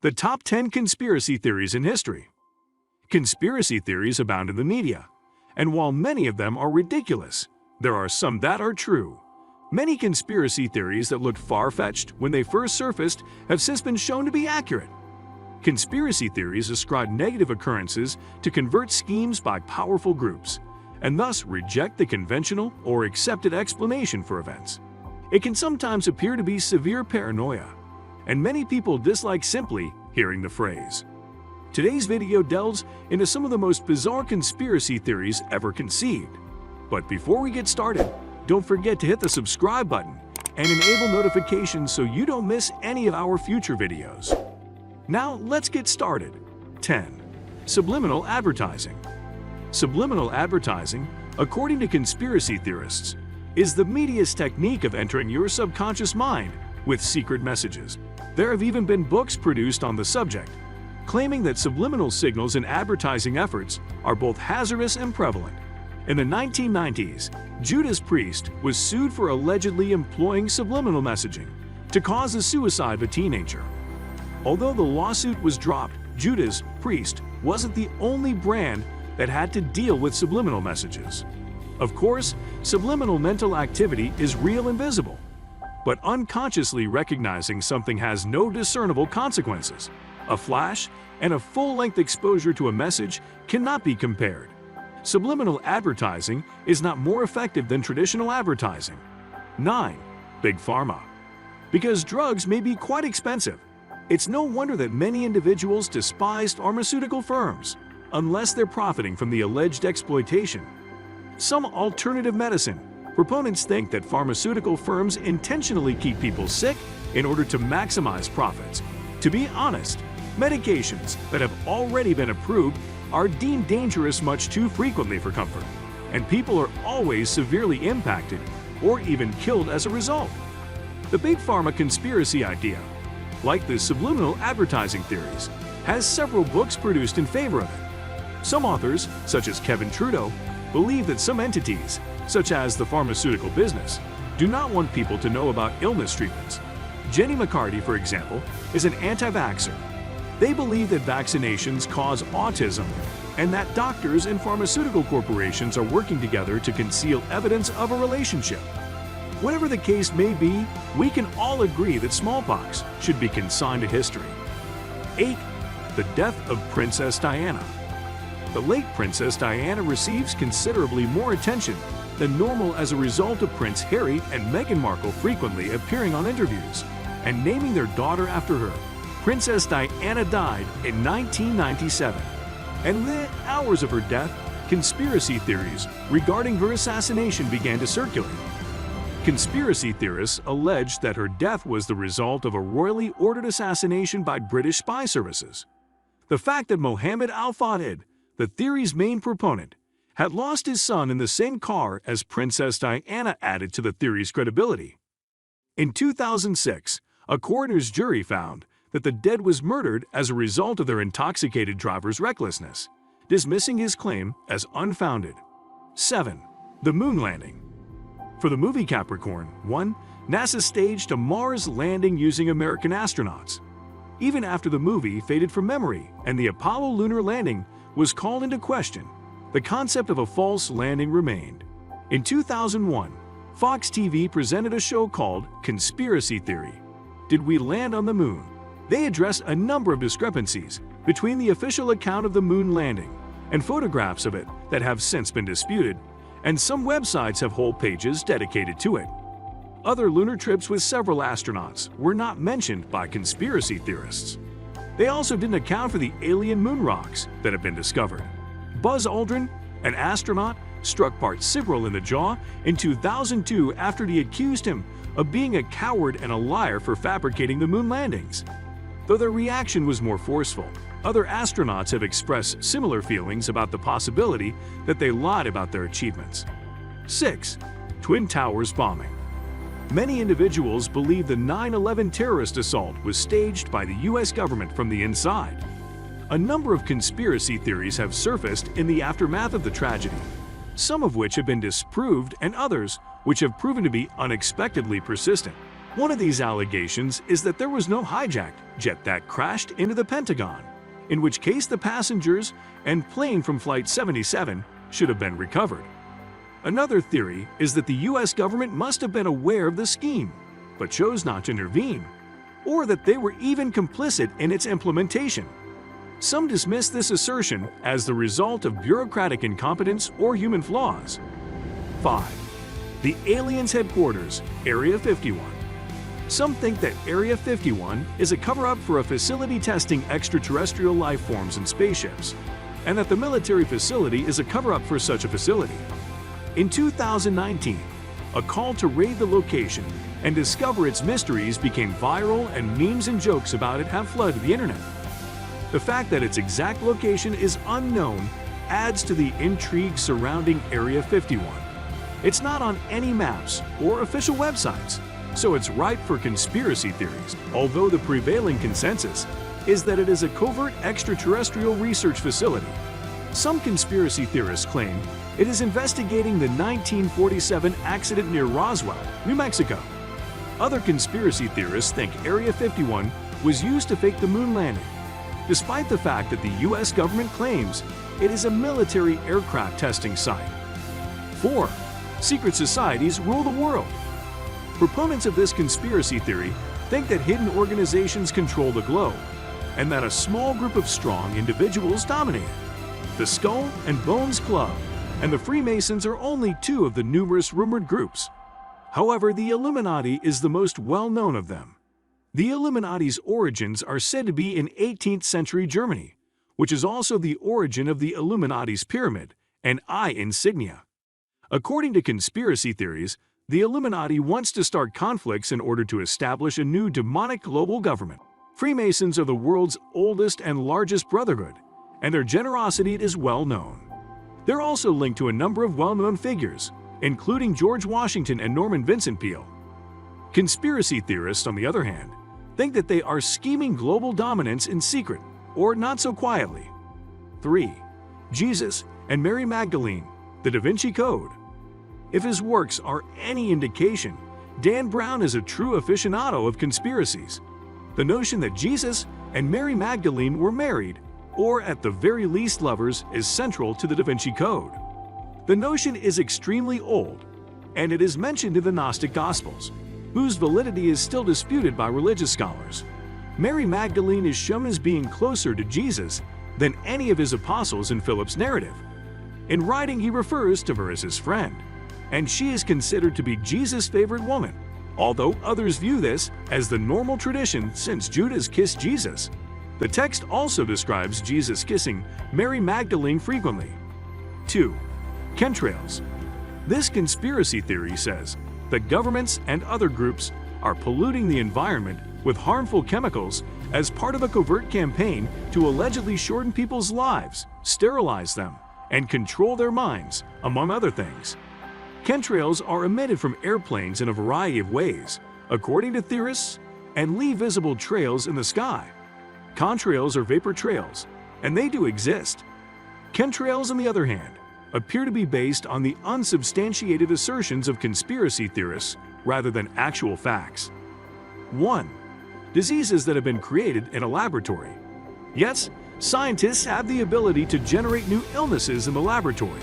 The top 10 conspiracy theories in history. Conspiracy theories abound in the media, and while many of them are ridiculous, there are some that are true. Many conspiracy theories that looked far-fetched when they first surfaced have since been shown to be accurate. Conspiracy theories ascribe negative occurrences to convert schemes by powerful groups, and thus reject the conventional or accepted explanation for events. It can sometimes appear to be severe paranoia, and many people dislike simply hearing the phrase. Today's video delves into some of the most bizarre conspiracy theories ever conceived. But before we get started, don't forget to hit the subscribe button and enable notifications so you don't miss any of our future videos. Now let's get started. 10. Subliminal advertising. Subliminal advertising, according to conspiracy theorists, is the media's technique of entering your subconscious mind with secret messages. There have even been books produced on the subject, claiming that subliminal signals in advertising efforts are both hazardous and prevalent. In the 1990s, Judas Priest was sued for allegedly employing subliminal messaging to cause the suicide of a teenager. Although the lawsuit was dropped, Judas Priest wasn't the only brand that had to deal with subliminal messages. Of course, subliminal mental activity is real and visible, but unconsciously recognizing something has no discernible consequences. A flash and a full-length exposure to a message cannot be compared. Subliminal advertising is not more effective than traditional advertising. 9. Big Pharma. Because drugs may be quite expensive, it's no wonder that many individuals despise pharmaceutical firms, unless they're profiting from the alleged exploitation. Some alternative medicine proponents think that pharmaceutical firms intentionally keep people sick in order to maximize profits. To be honest, medications that have already been approved are deemed dangerous much too frequently for comfort, and people are always severely impacted or even killed as a result. The Big Pharma conspiracy idea, like the subliminal advertising theories, has several books produced in favor of it. Some authors, such as Kevin Trudeau, believe that some entities, such as the pharmaceutical business, do not want people to know about illness treatments. Jenny McCarthy, for example, is an anti-vaxxer. They believe that vaccinations cause autism and that doctors and pharmaceutical corporations are working together to conceal evidence of a relationship. Whatever the case may be, we can all agree that smallpox should be consigned to history. 8. The death of Princess Diana. The late Princess Diana receives considerably more attention than normal as a result of Prince Harry and Meghan Markle frequently appearing on interviews and naming their daughter after her. Princess Diana died in 1997, and within hours of her death, conspiracy theories regarding her assassination began to circulate. Conspiracy theorists alleged that her death was the result of a royally ordered assassination by British spy services. The fact that Mohammed al-Fahd, the theory's main proponent, had lost his son in the same car as Princess Diana added to the theory's credibility. In 2006, a coroner's jury found that the dead was murdered as a result of their intoxicated driver's recklessness, dismissing his claim as unfounded. 7. The moon landing. For the movie Capricorn 1, NASA staged a Mars landing using American astronauts. Even after the movie faded from memory and the Apollo lunar landing was called into question, the concept of a false landing remained. In 2001, Fox TV presented a show called Conspiracy Theory: Did We Land on the Moon? They addressed a number of discrepancies between the official account of the moon landing and photographs of it that have since been disputed, and some websites have whole pages dedicated to it. Other lunar trips with several astronauts were not mentioned by conspiracy theorists. They also didn't account for the alien moon rocks that have been discovered. Buzz Aldrin, an astronaut, struck Bart Sibrel in the jaw in 2002 after he accused him of being a coward and a liar for fabricating the moon landings. Though their reaction was more forceful, other astronauts have expressed similar feelings about the possibility that they lied about their achievements. 6. Twin Towers bombing. Many individuals believe the 9/11 terrorist assault was staged by the U.S. government from the inside. A number of conspiracy theories have surfaced in the aftermath of the tragedy, some of which have been disproved and others which have proven to be unexpectedly persistent. One of these allegations is that there was no hijacked jet that crashed into the Pentagon, in which case the passengers and plane from Flight 77 should have been recovered. Another theory is that the US government must have been aware of the scheme, but chose not to intervene, or that they were even complicit in its implementation. Some dismiss this assertion as the result of bureaucratic incompetence or human flaws. 5. The aliens' headquarters, Area 51. Some think that Area 51 is a cover-up for a facility testing extraterrestrial life forms and spaceships, and that the military facility is a cover-up for such a facility. In 2019, a call to raid the location and discover its mysteries became viral, and memes and jokes about it have flooded the internet. The fact that its exact location is unknown adds to the intrigue surrounding Area 51. It's not on any maps or official websites, so it's ripe for conspiracy theories, although the prevailing consensus is that it is a covert extraterrestrial research facility. Some conspiracy theorists claim it is investigating the 1947 accident near Roswell, New Mexico. Other conspiracy theorists think Area 51 was used to fake the moon landing, despite the fact that the US government claims it is a military aircraft testing site. 4. Secret societies rule the world. Proponents of this conspiracy theory think that hidden organizations control the globe, and that a small group of strong individuals dominate it. The Skull and Bones Club and the Freemasons are only two of the numerous rumored groups. However, the Illuminati is the most well-known of them. The Illuminati's origins are said to be in 18th century Germany, which is also the origin of the Illuminati's pyramid and eye insignia. According to conspiracy theories, the Illuminati wants to start conflicts in order to establish a new demonic global government. Freemasons are the world's oldest and largest brotherhood, and their generosity is well known. They're also linked to a number of well-known figures, including George Washington and Norman Vincent Peale. Conspiracy theorists, on the other hand, think that they are scheming global dominance in secret, or not so quietly. 3. Jesus and Mary Magdalene, the Da Vinci Code. If his works are any indication, Dan Brown is a true aficionado of conspiracies. The notion that Jesus and Mary Magdalene were married, or at the very least lovers, is central to the Da Vinci Code. The notion is extremely old, and it is mentioned in the Gnostic Gospels, whose validity is still disputed by religious scholars. Mary Magdalene is shown as being closer to Jesus than any of his apostles in Philip's narrative. In writing, he refers to her as his friend, and she is considered to be Jesus' favorite woman, although others view this as the normal tradition since Judas kissed Jesus. The text also describes Jesus kissing Mary Magdalene frequently. 2. Chemtrails. This conspiracy theory says that governments and other groups are polluting the environment with harmful chemicals as part of a covert campaign to allegedly shorten people's lives, sterilize them, and control their minds, among other things. Chemtrails are emitted from airplanes in a variety of ways, according to theorists, and leave visible trails in the sky. Contrails are vapor trails, and they do exist. Chemtrails, on the other hand, appear to be based on the unsubstantiated assertions of conspiracy theorists rather than actual facts. 1. Diseases that have been created in a laboratory. Yes, scientists have the ability to generate new illnesses in the laboratory.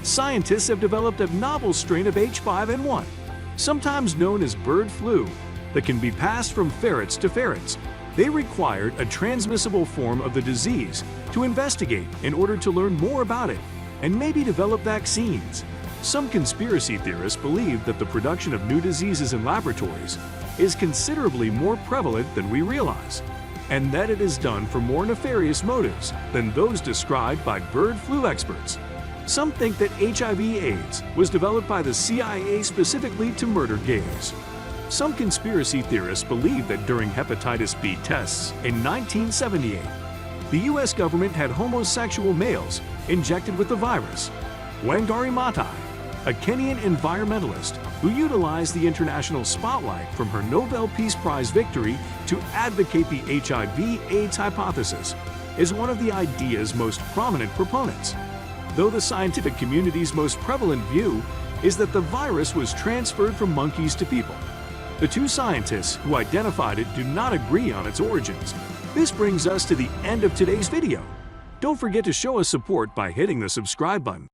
Scientists have developed a novel strain of H5N1, sometimes known as bird flu, that can be passed from ferrets to ferrets. They required a transmissible form of the disease to investigate in order to learn more about it and maybe develop vaccines. Some conspiracy theorists believe that the production of new diseases in laboratories is considerably more prevalent than we realize, and that it is done for more nefarious motives than those described by bird flu experts. Some think that HIV/AIDS was developed by the CIA specifically to murder gays. Some conspiracy theorists believe that during hepatitis B tests in 1978, the US government had homosexual males injected with the virus. Wangari Maathai, a Kenyan environmentalist who utilized the international spotlight from her Nobel Peace Prize victory to advocate the HIV/AIDS hypothesis, is one of the idea's most prominent proponents, though the scientific community's most prevalent view is that the virus was transferred from monkeys to people. The two scientists who identified it do not agree on its origins. This brings us to the end of today's video. Don't forget to show us support by hitting the subscribe button.